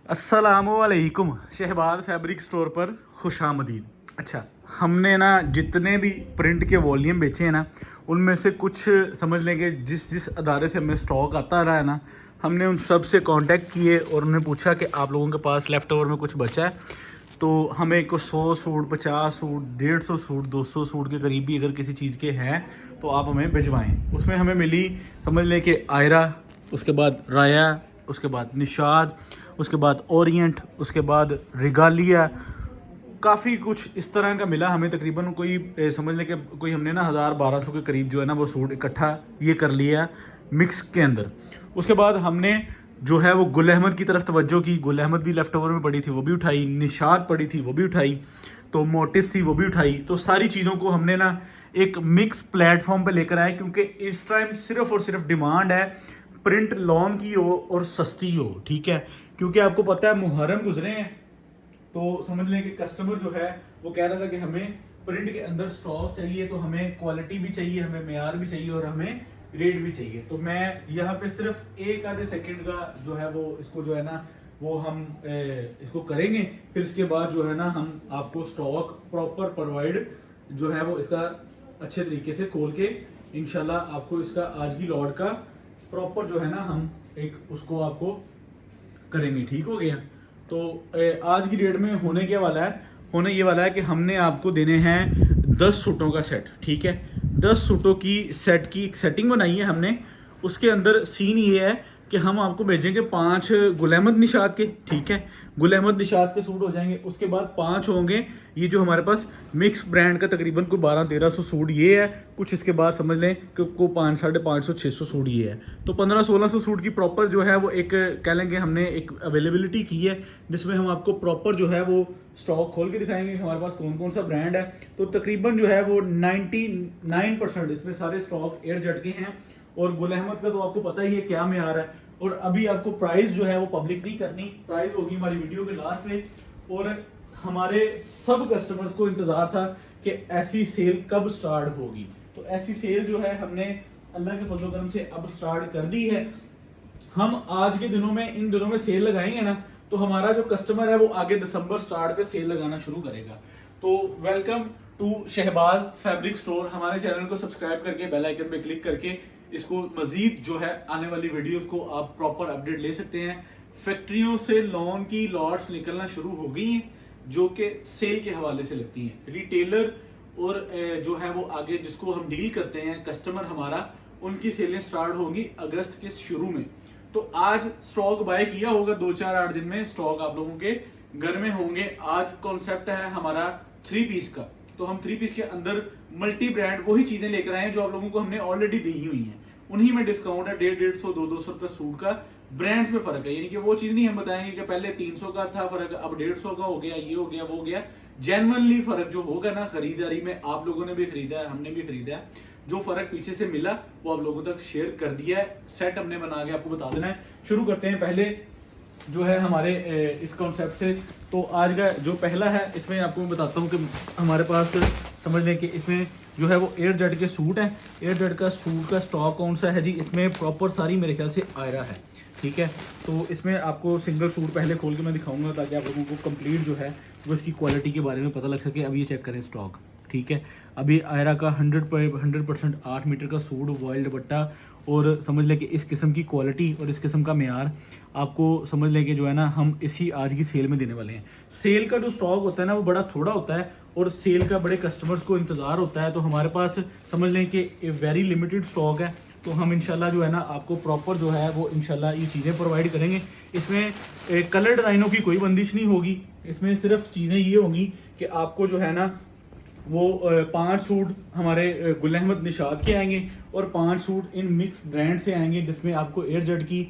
अस्सलामुअलैकुम। Shahbaz fabric store पर खुशामदीद। अच्छा, हमने ना जितने भी प्रिंट के वॉल्यूम बेचे हैं ना, उनमें से कुछ समझ लेंगे जिस जिस अदारे से हमें स्टॉक आता रहा है ना, हमने उन सब से कांटेक्ट किए और उन्हें पूछा कि आप लोगों के पास लेफ़्ट ओवर में कुछ बचा है तो हमें को 100 सूट, 50 सूट, 150 सूट, 200 सूट के करीब भी अगर किसी चीज़ के हैं तो आप हमें भिजवाएँ। उसमें हमें मिली समझ लें कि आयरा, उसके बाद राया, उसके बाद निशाद, उसके बाद ओरिएंट, उसके बाद रिगालिया, काफ़ी कुछ इस तरह का मिला हमें। तकरीबन कोई समझ लें कि कोई हमने ना 1000-1200 के करीब जो है ना वो सूट इकट्ठा ये कर लिया मिक्स के अंदर। उसके बाद हमने जो है वो गुल अहमद की तरफ तवज्जो की। गुल अहमद भी लेफ़्ट ओवर में पड़ी थी, वो भी उठाई। निशात पड़ी थी, वो भी उठाई। तो मोटिव्स थी, वो भी उठाई। तो सारी चीज़ों को हमने ना एक मिक्स प्लेटफॉर्म पे लेकर आए, क्योंकि इस टाइम सिर्फ और सिर्फ डिमांड है प्रिंट लॉन्ग की हो और सस्ती हो। ठीक है, क्योंकि आपको पता है मुहर्रम गुजरे हैं, तो समझ लें कि कस्टमर जो है वो कह रहा था कि हमें प्रिंट के अंदर स्टॉक चाहिए, तो हमें क्वालिटी भी चाहिए, हमें मेयार भी चाहिए और हमें रेट भी चाहिए। तो मैं यहाँ पे सिर्फ एक आधे सेकंड का जो है वो इसको जो है ना वो हम इसको करेंगे। फिर इसके बाद जो है ना हम आपको स्टॉक प्रॉपर प्रोवाइड जो है वो इसका अच्छे तरीके से खोल के इंशाल्लाह आपको इसका आज की लॉट का प्रॉपर जो है ना हम एक उसको आपको करेंगे। ठीक हो गया। तो आज की डेट में होने क्या वाला है, होने ये वाला है कि हमने आपको देने हैं 10 सूटों का सेट। ठीक है, 10 सूटों की सेट की एक सेटिंग बनाई है हमने। उसके अंदर सीन ये है कि हम आपको भेजेंगे 5 गुल अहमद निशात के। ठीक है, गुल अहमद निशात के सूट हो जाएंगे। उसके बाद 5 होंगे ये जो हमारे पास मिक्स ब्रांड का तकरीबन कोई 1200-1300 सूट ये है। कुछ इसके बाद समझ लें कि को 500-550-600 सूट ये है। तो 1500-1600 सूट की प्रॉपर जो है वो एक कह लेंगे हमने एक अवेलेबिलिटी की है, जिसमें हम आपको प्रॉपर जो है वो स्टॉक खोल के दिखाएंगे कि हमारे पास कौन कौन सा ब्रांड है। तो तकरीबन जो है वो 99% इसमें सारे स्टॉक एयर जट के हैं। और गुल अहमद का तो आपको पता ही है क्या मेयार है। और अभी आपको प्राइस जो है वो पब्लिक नहीं करनी, प्राइस होगी हमारी वीडियो के लास्ट में। और हमारे सब कस्टमर्स को इंतज़ार था कि ऐसी सेल कब स्टार्ट होगी। तो ऐसी सेल जो है हमने अल्लाह के फजल करम से अब स्टार्ट कर दी है। हम आज के दिनों में इन दिनों में सेल लगाएंगे ना, तो हमारा जो कस्टमर है वो आगे दिसंबर स्टार्ट पे सेल लगाना शुरू करेगा। तो welcome to Shahbaz fabric store. हमारे चैनल को सब्सक्राइब करके बेल आइकन पे क्लिक करके इसको मजीद जो है आने वाली वीडियोस को आप प्रॉपर अपडेट ले सकते हैं। फैक्ट्रियों से लोन की लॉट्स निकलना शुरू हो गई हैं, जो कि सेल के हवाले से लगती हैं। रिटेलर और जो है वो आगे जिसको हम डील करते हैं कस्टमर हमारा, उनकी सेलें स्टार्ट होंगी अगस्त के शुरू में। तो आज स्टॉक बाय किया होगा 2-4-8 दिन में स्टॉक आप लोगों के घर में होंगे। आज कॉन्सेप्ट है हमारा 3 पीस का। तो हम 3 पीस के अंदर मल्टी ब्रांड वही चीजें लेकर आए हैं जो आप लोगों को हमने ऑलरेडी दी हुई हैं। उन्हीं में डिस्काउंट है। 150-150, 200-200 रुपये सूट का ब्रांड्स में फर्क है। यानी कि वो चीज नहीं हम बताएंगे कि पहले 300 का था फर्क, अब 150 का हो गया, ये हो गया, वो हो गया। जेन्युइनली फर्क जो होगा ना खरीदारी में, आप लोगों ने भी खरीदा है, हमने भी खरीदा है, जो फर्क पीछे से मिला वो आप लोगों तक शेयर कर दिया है। सेट हमने बना के आपको बता देना है। शुरू करते हैं पहले जो है हमारे इस कॉन्सेप्ट से। तो आज का जो पहला है इसमें आपको मैं बताता हूँ कि हमारे पास समझ लें कि इसमें जो है वो एयर जेट के सूट हैं। एयर जेट का सूट का स्टॉक कौन सा है जी, इसमें प्रॉपर सारी मेरे ख्याल से आयरा है। ठीक है, तो इसमें आपको सिंगल सूट पहले खोल के मैं दिखाऊंगा ताकि आप लोगों को कंप्लीट जो है वो इसकी क्वालिटी के बारे में पता लग सके। अब ये चेक करें स्टॉक। ठीक है, अभी आयरा का 100% 8 मीटर का सूट वाइल्ड दुपट्टा, और समझ लें कि इस किस्म की क्वालिटी और इस किस्म का मेयार आपको समझ लें कि जो है ना हम इसी आज की सेल में देने वाले हैं। सेल का जो स्टॉक होता है ना वो बड़ा थोड़ा होता है और सेल का बड़े कस्टमर्स को इंतज़ार होता है। तो हमारे पास समझ लें कि वेरी लिमिटेड स्टॉक है। तो हम इंशाल्लाह जो है ना आपको प्रॉपर जो है वो इंशाल्लाह ये चीज़ें प्रोवाइड करेंगे। इसमें कलर डिज़ाइनों की कोई बंदिश नहीं होगी। इसमें सिर्फ चीज़ें ये होंगी कि आपको जो है ना वो 5 सूट हमारे गुल अहमद निशात के आएंगे और 5 सूट इन मिक्स ब्रांड से आएंगे, जिसमें आपको एयर जेट की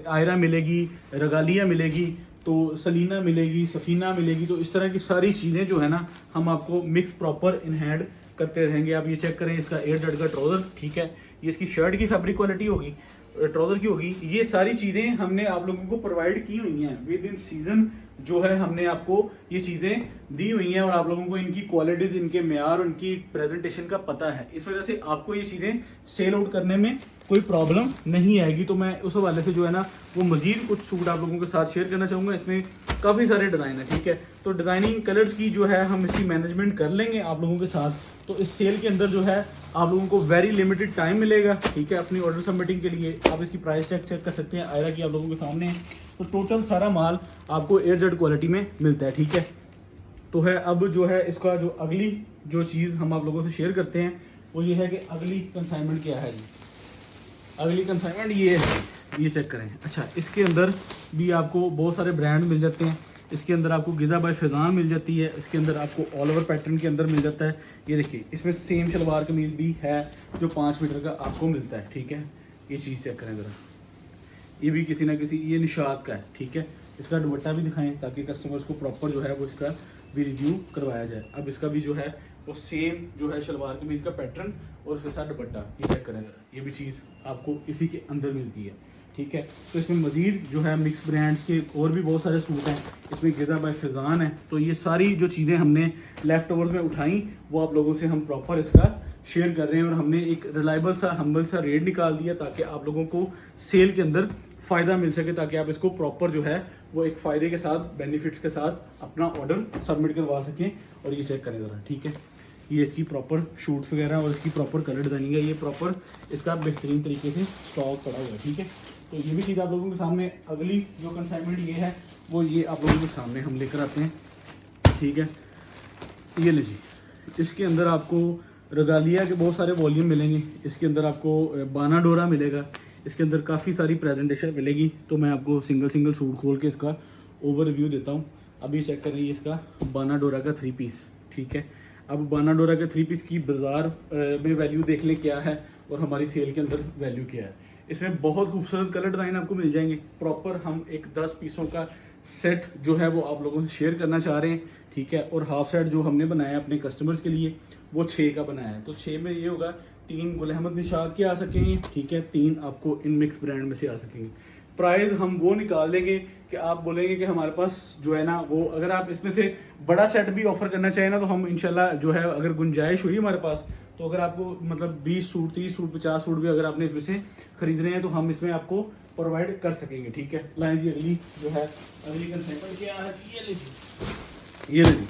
आयरा मिलेगी, रगालिया मिलेगी, तो सलीना मिलेगी, सफीना मिलेगी। तो इस तरह की सारी चीज़ें जो है ना हम आपको मिक्स प्रॉपर इन हैंड करते रहेंगे। आप ये चेक करें इसका एयर जेट का ट्राउज़र। ठीक है, ये इसकी शर्ट की फैब्रिक क्वालिटी होगी, ट्राउज़र की होगी। ये सारी चीज़ें हमने आप लोगों को प्रोवाइड की हुई हैं विद इन सीजन जो है हमने आपको ये चीज़ें दी हुई हैं और आप लोगों को इनकी क्वालिटीज़, इनके मेयार और इनकी प्रेजेंटेशन का पता है। इस वजह से आपको ये चीज़ें सेल आउट करने में कोई प्रॉब्लम नहीं आएगी। तो मैं उस हवाले से जो है ना वो मज़ीद कुछ सूट आप लोगों के साथ शेयर करना चाहूँगा। इसमें काफ़ी सारे डिज़ाइन है, ठीक है। तो डिज़ाइनिंग कलर्स की जो है हम इसकी मैनेजमेंट कर लेंगे आप लोगों के साथ। तो इस सेल के अंदर जो है आप लोगों को वेरी लिमिटेड टाइम मिलेगा, ठीक है, अपनी ऑर्डर सबमिटिंग के लिए। आप इसकी प्राइस चेक कर सकते हैं, आयरा की आप लोगों के सामने है। तो टोटल सारा माल आपको AZ क्वालिटी में मिलता है, ठीक है। तो है अब जो है इसका जो अगली जो चीज़ हम आप लोगों से शेयर करते हैं वो ये है कि अगली कंसाइनमेंट क्या है जी। अगली कंसाइनमेंट ये है, ये चेक करें। अच्छा, इसके अंदर भी आपको बहुत सारे ब्रांड मिल जाते हैं। इसके अंदर आपको गिज़ा बाय फैज़ान मिल जाती है। इसके अंदर आपको ऑल ओवर पैटर्न के अंदर मिल जाता है। ये देखिए, इसमें सेम शलवार कमीज़ भी है जो 5 मीटर का आपको मिलता है, ठीक है। ये चीज़ चेक करें ज़रा, ये भी किसी ना किसी, ये निशात का है, ठीक है। इसका दुपट्टा भी दिखाएं ताकि कस्टमर्स को प्रॉपर जो है वो इसका भी रिव्यू करवाया जाए। अब इसका भी जो है वो सेम जो है शलवार कमीज़ का पैटर्न और उसके साथ दुपट्टा, ये चेक करें ज़रा, ये भी चीज़ आपको इसी के अंदर मिलती है, ठीक है। तो इसमें मज़ीद जो है मिक्स ब्रांड्स के और भी बहुत सारे सूट हैं। इसमें गिज़ा बाय फैज़ान है। तो ये सारी जो चीज़ें हमने लेफ़्ट ओवर्स में उठाई वो आप लोगों से हम प्रॉपर इसका शेयर कर रहे हैं और हमने एक रिलायबल सा हम्बल सा रेट निकाल दिया ताकि आप लोगों को सेल के अंदर फ़ायदा मिल सके, ताकि आप इसको प्रॉपर जो है वो एक फ़ायदे के साथ, बेनिफिट्स के साथ अपना ऑर्डर सबमिट करवा सकें। और ये चेक करें ज़रा, ठीक है। ये इसकी प्रॉपर शूट्स वगैरह और इसकी प्रॉपर कलर डिज़ाइनिंग है। ये प्रॉपर इसका बेहतरीन तरीके से स्टॉक पड़ा हुआ है, ठीक है। तो ये भी चीज़ आप लोगों के सामने, अगली जो कंसाइनमेंट ये है वो ये आप लोगों के सामने हम लेकर आते हैं, ठीक है। ये लीजिए, इसके अंदर आपको रगालिया के बहुत सारे वॉल्यूम मिलेंगे। इसके अंदर आपको बाना डोरा मिलेगा। इसके अंदर काफ़ी सारी प्रेजेंटेशन मिलेगी। तो मैं आपको सिंगल सिंगल सूट खोल के इसका ओवर रिव्यू देता हूँ। अभी चेक करें, ये इसका बाना डोरा का 3 पीस, ठीक है। अब बाना डोरा के 3 पीस की बाज़ार में वैल्यू देख लें क्या है और हमारी सेल के अंदर वैल्यू क्या है। इसमें बहुत खूबसूरत कलर डिज़ाइन आपको मिल जाएंगे। प्रॉपर हम एक 10 पीसों का सेट जो है वो आप लोगों से शेयर करना चाह रहे हैं, ठीक है। और हाफ सेट जो हमने बनाया है अपने कस्टमर्स के लिए वो 6 का बनाया है। तो 6 में ये होगा 3 गुल अहमद निशात के आ सकेंगे, ठीक है, 3 आपको इन मिक्स ब्रांड में से आ सकेंगे। प्राइस हम वो निकाल देंगे कि आप बोलेंगे कि हमारे पास जो है ना वो, अगर आप इसमें से बड़ा सेट भी ऑफर करना चाहें ना तो हम इंशाल्लाह जो है, अगर गुंजाइश हुई हमारे पास, तो अगर आपको मतलब 20 सूट, 30 सूट, 50 सूट भी अगर आपने इसमें से खरीद रहे हैं तो हम इसमें आपको प्रोवाइड कर सकेंगे, ठीक है। लाइन जी अगली जो है, अगली कंसेप्ट क्या है, ये लीजिए,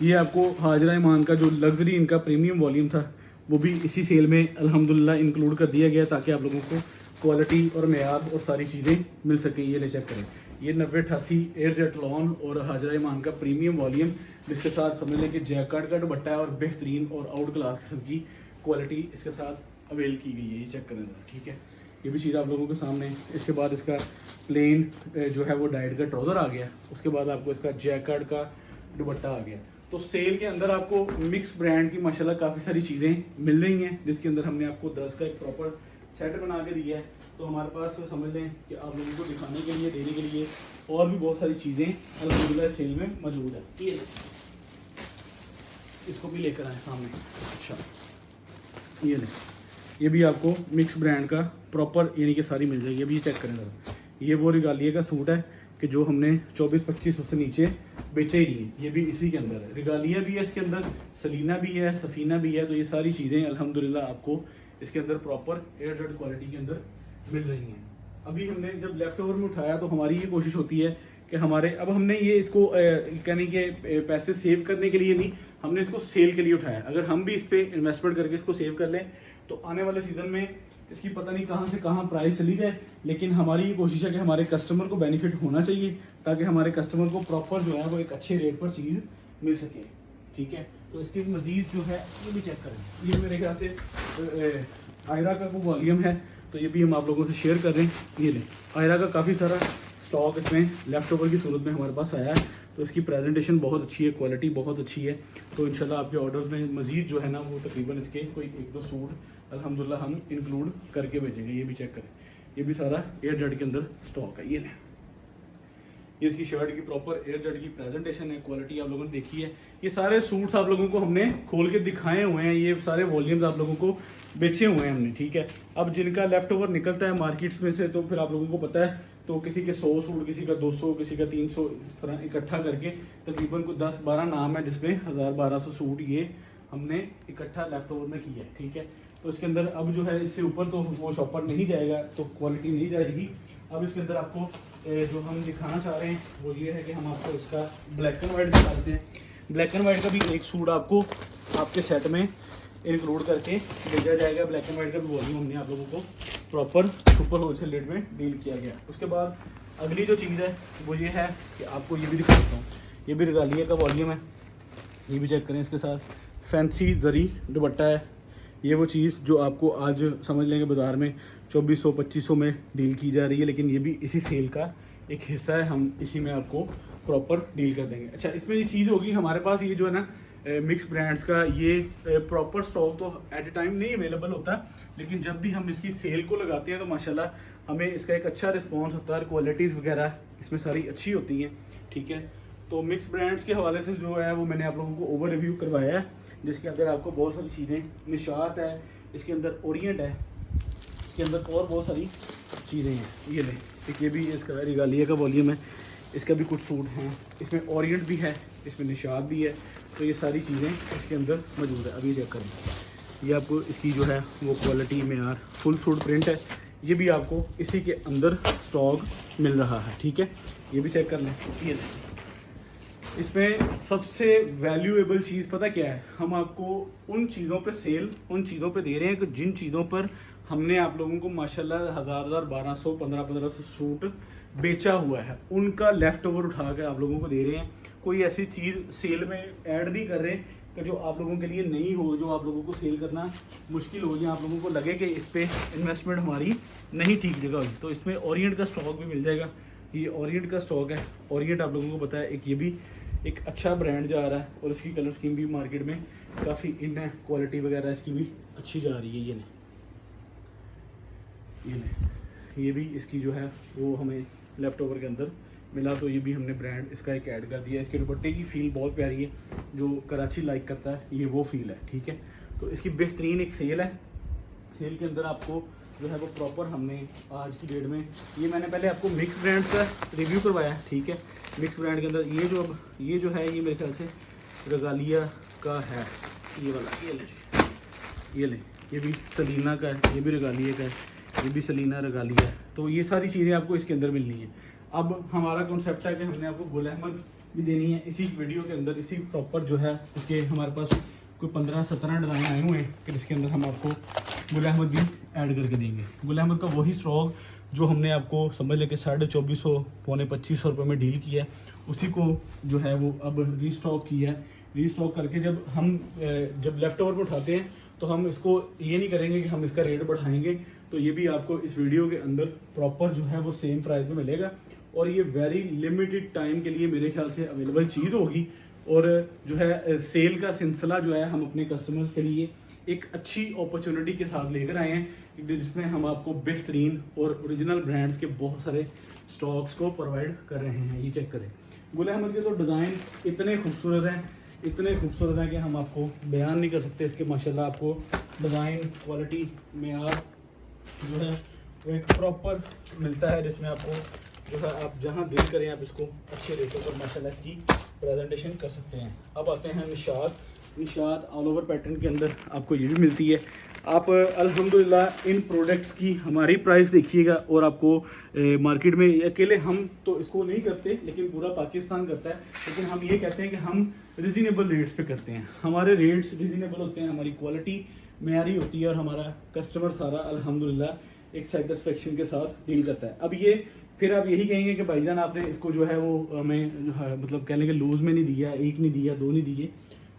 ये आपको हाजरा ईमान का जो लग्जरी इनका प्रीमियम वॉल्यूम था वो भी इसी सेल में अल्हम्दुलिल्लाह इंक्लूड कर दिया गया ताकि आप लोगों को क्वालिटी और मेयार और सारी चीज़ें मिल सकें। ये ले चेक करें, ये 9088 एयरजेट लॉन और हाजरा ईमान का प्रीमियम वॉल्यूम, जिसके साथ समझ लें कि जैकार्ड का दुपट्टा है और बेहतरीन और आउट क्लास किस्म की क्वालिटी इसके साथ अवेल की गई है। ये चेक करें, ठीक है। ये भी चीज़ आप लोगों के सामने। इसके बाद इसका प्लेन जो है वो डाइट का ट्राउज़र आ गया। उसके बाद आपको इसका जैकार्ड का दुपट्टा आ गया। तो सेल के अंदर आपको मिक्स ब्रांड की माशाल्लाह काफ़ी सारी चीज़ें मिल रही हैं, जिसके अंदर हमने आपको 10 का एक प्रॉपर सेट बना के दिया है। तो हमारे पास समझ लें कि आप लोगों को दिखाने के लिए, देने के लिए और भी बहुत सारी चीज़ें अल्हम्दुलिल्लाह सेल में मौजूद है। ये इसको भी लेकर आए सामने। अच्छा, ये लें, ये भी आपको मिक्स ब्रांड का प्रॉपर यानी कि सारी मिल जाएगी। अभी ये चेक करें ज़रा, ये वो रिगालिया का सूट है कि जो हमने 24-25 से नीचे बेचे ही नहीं, ये भी इसी के अंदर है। रिगालिया भी है इसके अंदर, सलीना भी है, सफ़ीना भी है। तो ये सारी चीज़ें अल्हम्दुलिल्लाह आपको इसके अंदर प्रॉपर एयरजेट क्वालिटी के अंदर मिल रही हैं। अभी हमने जब लेफ़्ट ओवर में उठाया तो हमारी ये कोशिश होती है कि हमारे, अब हमने ये इसको कहने के पैसे सेव करने के लिए नहीं, हमने इसको सेल के लिए उठाया। अगर हम भी इस पर इन्वेस्टमेंट करके इसको सेव कर लें तो आने वाले सीज़न में इसकी पता नहीं कहाँ से कहाँ प्राइस चली जाए, लेकिन हमारी ये कोशिश है कि हमारे कस्टमर को बेनिफिट होना चाहिए ताकि हमारे कस्टमर को प्रॉपर जो है वो एक अच्छे रेट पर चीज़ मिल सके, ठीक है। तो इसकी मज़ीद जो है ये भी चेक करें, ये मेरे ख्याल से आयरा का वो वॉल्यूम है, तो ये भी हम आप लोगों से शेयर कर रहे हैं। ये लें, आयरा का काफ़ी सारा स्टॉक इसमें लेफ़्ट ओवर की सूरत में हमारे पास आया है। तो इसकी प्रेजेंटेशन बहुत अच्छी है, क्वालिटी बहुत अच्छी है। तो इंशाल्लाह आपके ऑर्डर्स में मज़ीद जो है ना वो तकरीबन इसके कोई 1-2 सूट अल्हम्दुलिल्लाह हम इंक्लूड करके भेजेंगे। ये भी चेक करें, ये भी सारा एयरजेट के अंदर स्टॉक है। ये लें, ये इसकी शर्ट की प्रॉपर एयरजेट की प्रेजेंटेशन है, क्वालिटी आप लोगों ने देखी है। ये सारे सूट्स आप लोगों को हमने खोल के दिखाए हुए हैं, ये सारे वॉल्यूम्स आप लोगों को बेचे हुए हैं हमने, ठीक है। अब जिनका लेफ़्ट ओवर निकलता है मार्केट्स में से तो फिर आप लोगों को पता है तो किसी के 100 सूट, किसी का 200, किसी का 300, इस तरह इकट्ठा करके तकरीबन कुछ 10-12 नाम है जिसमें 1000-1200 सूट ये हमने इकट्ठा लेफ्ट ओवर में किया है, ठीक है। तो इसके अंदर अब जो है इससे ऊपर तो वो शॉपर नहीं जाएगा, तो क्वालिटी नहीं जाएगी। अब इसके अंदर आपको जो हम दिखाना चाह रहे हैं वो ये है कि हम आपको इसका ब्लैक एंड वाइट दिखाते हैं। ब्लैक एंड वाइट का भी एक सूट आपको आपके सेट में इंक्लूड करके भेजा जाएगा। ब्लैक एंड वाइट का भी वॉल्यूम हमने आप लोगों को प्रॉपर सुपर होलसेल रेट में डील किया गया। उसके बाद अगली जो चीज़ है वो ये है कि आपको ये भी दिखा देता हूँ, ये भी रिगालिया का वॉल्यूम है, ये भी चेक करें। इसके साथ फैंसी जरी दुपट्टा है। ये वो चीज़ जो आपको आज समझ लेंगे बाज़ार में 2400-2500 में डील की जा रही है, लेकिन ये भी इसी सेल का एक हिस्सा है, हम इसी में आपको प्रॉपर डील कर देंगे। अच्छा, इसमें ये चीज़ होगी हमारे पास, ये जो है ना मिक्स ब्रांड्स का ये प्रॉपर स्टॉक तो एट ए टाइम नहीं अवेलेबल होता, लेकिन जब भी हम इसकी सेल को लगाते हैं तो माशाल्लाह हमें इसका एक अच्छा रिस्पॉन्स होता है। क्वालिटीज़ वगैरह इसमें सारी अच्छी होती हैं, ठीक है। तो मिक्स ब्रांड्स के हवाले से जो है वो मैंने आप लोगों को ओवर रिव्यू करवाया है, जिसके अंदर आपको बहुत सारी चीज़ें, निशात है, इसके अंदर ओरिएंट है, इसके अंदर और बहुत सारी चीज़ें हैं। ये लें, एक ये भी इसका रिगालिया का वॉल्यूम है, इसका भी कुछ सूट हैं, इसमें ओरिएंट भी है, इसमें निशात भी है। तो ये सारी चीज़ें इसके अंदर मौजूद है। अभी चेक करें, ये आपको इसकी जो है वो क्वालिटी मेयार फुल सूट प्रिंट है, ये भी आपको इसी के अंदर स्टॉक मिल रहा है, ठीक है। ये भी चेक कर लें। ये लें, इसमें सबसे वैल्यूएबल चीज़ पता क्या है, हम आपको उन चीज़ों पे सेल, उन चीज़ों पे दे रहे हैं कि जिन चीज़ों पर हमने आप लोगों को माशाल्लाह 1000, 1200, 1500 सूट बेचा हुआ है, उनका लेफ़्ट ओवर उठा कर आप लोगों को दे रहे हैं। कोई ऐसी चीज़ सेल में ऐड नहीं कर रहे कि जो आप लोगों के लिए नहीं हो, जो आप लोगों को सेल करना मुश्किल हो, या आप लोगों को लगे कि इस पर इन्वेस्टमेंट हमारी नहीं ठीक जगह हुई। तो इसमें ओरिएंट का स्टॉक भी मिल जाएगा। ये ओरिएंट का स्टॉक है। ओरिएंट आप लोगों को पता है एक ये भी एक अच्छा ब्रांड जा रहा है, और इसकी कलर स्कीम भी मार्केट में काफ़ी इन है, क्वालिटी वगैरह इसकी भी अच्छी जा रही है। ये भी इसकी जो है वो हमें लेफ़्ट ओवर के अंदर मिला, तो ये भी हमने ब्रांड इसका एक ऐड कर दिया। इसके दुपट्टे की फ़ील बहुत प्यारी है, जो कराची लाइक करता है ये वो फील है, ठीक है। तो इसकी बेहतरीन एक सेल है। सेल के अंदर आपको जो है वो प्रॉपर हमने आज की डेट में, ये मैंने पहले आपको मिक्स ब्रांड्स का रिव्यू करवाया है, ठीक है। मिक्स ब्रांड के अंदर ये जो है ये मेरे ख्याल से रिगालिया का है, ये वाला, ये ले, ये भी सलीना का है, ये भी रिगालिया का है, ये भी सलीना रिगालिया है। तो ये सारी चीज़ें आपको इसके अंदर मिलनी है। अब हमारा कॉन्सेप्ट है कि हमने आपको गुल अहमद भी देनी है इसी वीडियो के अंदर, इसी प्रॉपर जो है इसके हमारे पास कोई 15-17 डिज़ाइन आए हुए हैं कि जिसके अंदर हम आपको गुल अहमद भी ऐड करके देंगे। गुल अहमद का वही स्टॉक जो हमने आपको समझ लेके 2450, 2500 रुपये में डील किया है, उसी को जो है वो अब रीस्टॉक किया है। रीस्टॉक करके जब लेफ़्ट ओवर पर उठाते हैं तो हम इसको ये नहीं करेंगे कि हम इसका रेट बढ़ाएंगे, तो ये भी आपको इस वीडियो के अंदर प्रॉपर जो है वो सेम प्राइस में मिलेगा। और ये वेरी लिमिटेड टाइम के लिए मेरे ख्याल से अवेलेबल चीज़ होगी, और जो है सेल का सिलसिला जो है हम अपने कस्टमर्स के लिए एक अच्छी अपॉर्चुनिटी के साथ लेकर आए हैं, जिसमें हम आपको बेहतरीन और ओरिजिनल ब्रांड्स के बहुत सारे स्टॉक्स को प्रोवाइड कर रहे हैं। ये चेक करें, गुल अहमद के तो डिज़ाइन इतने खूबसूरत हैं कि हम आपको बयान नहीं कर सकते। इसके माशाल्लाह आपको डिज़ाइन, क्वालिटी, मेयार जो है वो एक प्रॉपर मिलता है, जिसमें आपको जो है आप जहाँ दिल करें आप इसको अच्छे रेटों पर माशाल्लाह इसकी प्रेजेंटेशन कर सकते हैं। अब आते हैं निशात ऑल ओवर पैटर्न के अंदर आपको ये भी मिलती है। आप अल्हम्दुलिल्लाह इन प्रोडक्ट्स की हमारी प्राइस देखिएगा, और आपको मार्केट में अकेले हम तो इसको नहीं करते, लेकिन पूरा पाकिस्तान करता है, लेकिन हम ये कहते हैं कि हम रिजनेबल रेट्स पे करते हैं। हमारे रेट्स रिजनेबल होते हैं, हमारी क्वालिटी मेयारी होती है, और हमारा कस्टमर सारा अल्हम्दुलिल्लाह एक सेटिस्फेक्शन के साथ डील करता है। अब ये फिर आप यही कहेंगे कि भाईजान आपने इसको जो है वो हमें मतलब कहने के लूज़ में नहीं दिया, एक नहीं दिया, दो नहीं दिए।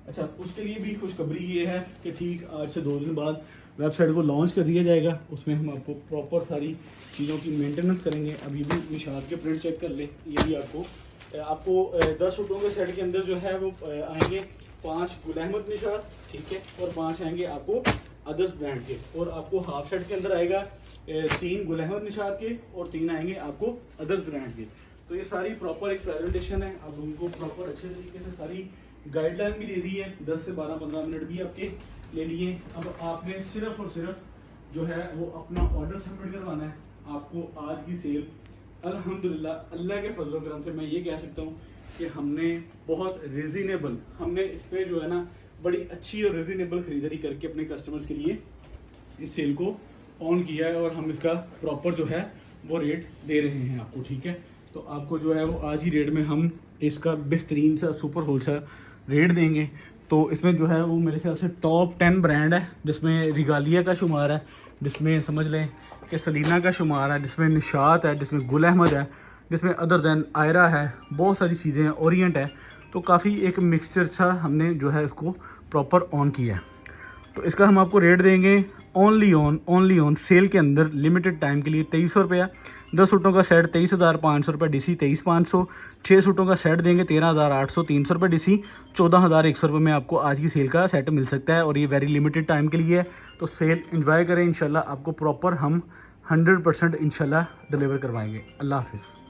अच्छा, उसके लिए भी खुशखबरी ये है कि ठीक आज से 2 दिन बाद वेबसाइट को लॉन्च कर दिया जाएगा। उसमें हम आपको प्रॉपर सारी चीज़ों की मेंटेनेंस करेंगे। अभी भी निशात के प्रिंट चेक कर ले, ये भी आपको 10 रुपयों के सेट के अंदर जो है वो आएंगे 5 गुल अहमद निशात, ठीक है, और 5 आएंगे आपको अदर्स ब्रांड के, और आपको हाफ सेट के अंदर आएगा 3 गुल अहमद निशात के, और 3 आएंगे आपको अदर्स ब्रांड के। तो ये सारी प्रॉपर एक प्रेजेंटेशन है, आप उनको प्रॉपर अच्छे तरीके से सारी गाइडलाइन भी दे दी है। 10 से 12-15 मिनट भी आपके ले लिए। अब आपने सिर्फ और सिर्फ जो है वो अपना ऑर्डर सबमिट करवाना है। आपको आज की सेल अल्हम्दुलिल्लाह अल्लाह के फजल करम से मैं ये कह सकता हूँ कि हमने बहुत रिजनेबल, हमने इस पर जो है ना बड़ी अच्छी और रिजनेबल ख़रीदारी करके अपने कस्टमर्स के लिए इस सेल को ऑन किया है और हम इसका प्रॉपर जो है वो रेट दे रहे हैं आपको, ठीक है। तो आपको जो है वो आज ही रेट में हम इसका बेहतरीन सा सुपर होल सा रेट देंगे। तो इसमें जो है वो मेरे ख्याल से टॉप 10 ब्रांड है, जिसमें रिगालिया का शुमार है, जिसमें समझ लें कि सलीना का शुमार है, जिसमें निशात है, जिसमें गुल अहमद है, जिसमें अदर दैन आयरा है, बहुत सारी चीज़ें हैं, ओरिएंट है। तो काफ़ी एक मिक्सचर सा हमने जो है इसको प्रॉपर ऑन किया है। तो इसका हम आपको रेट देंगे ओनली ऑन सेल के अंदर लिमिटेड टाइम के लिए 2300 रुपया। 10 सूटों का सेट 23,500 रुपये DC, 23,500। 6 सूटों का सेट देंगे 13,800, 300 रुपये DC, 14,100 रुपये में आपको आज की सेल का सेट मिल सकता है और ये वेरी लिमिटेड टाइम के लिए है। तो सेल एंजॉय करें, इंशाल्लाह आपको प्रॉपर हम 100% इंशाल्लाह डिलीवर करवाएंगे। अल्लाह हाफिज़।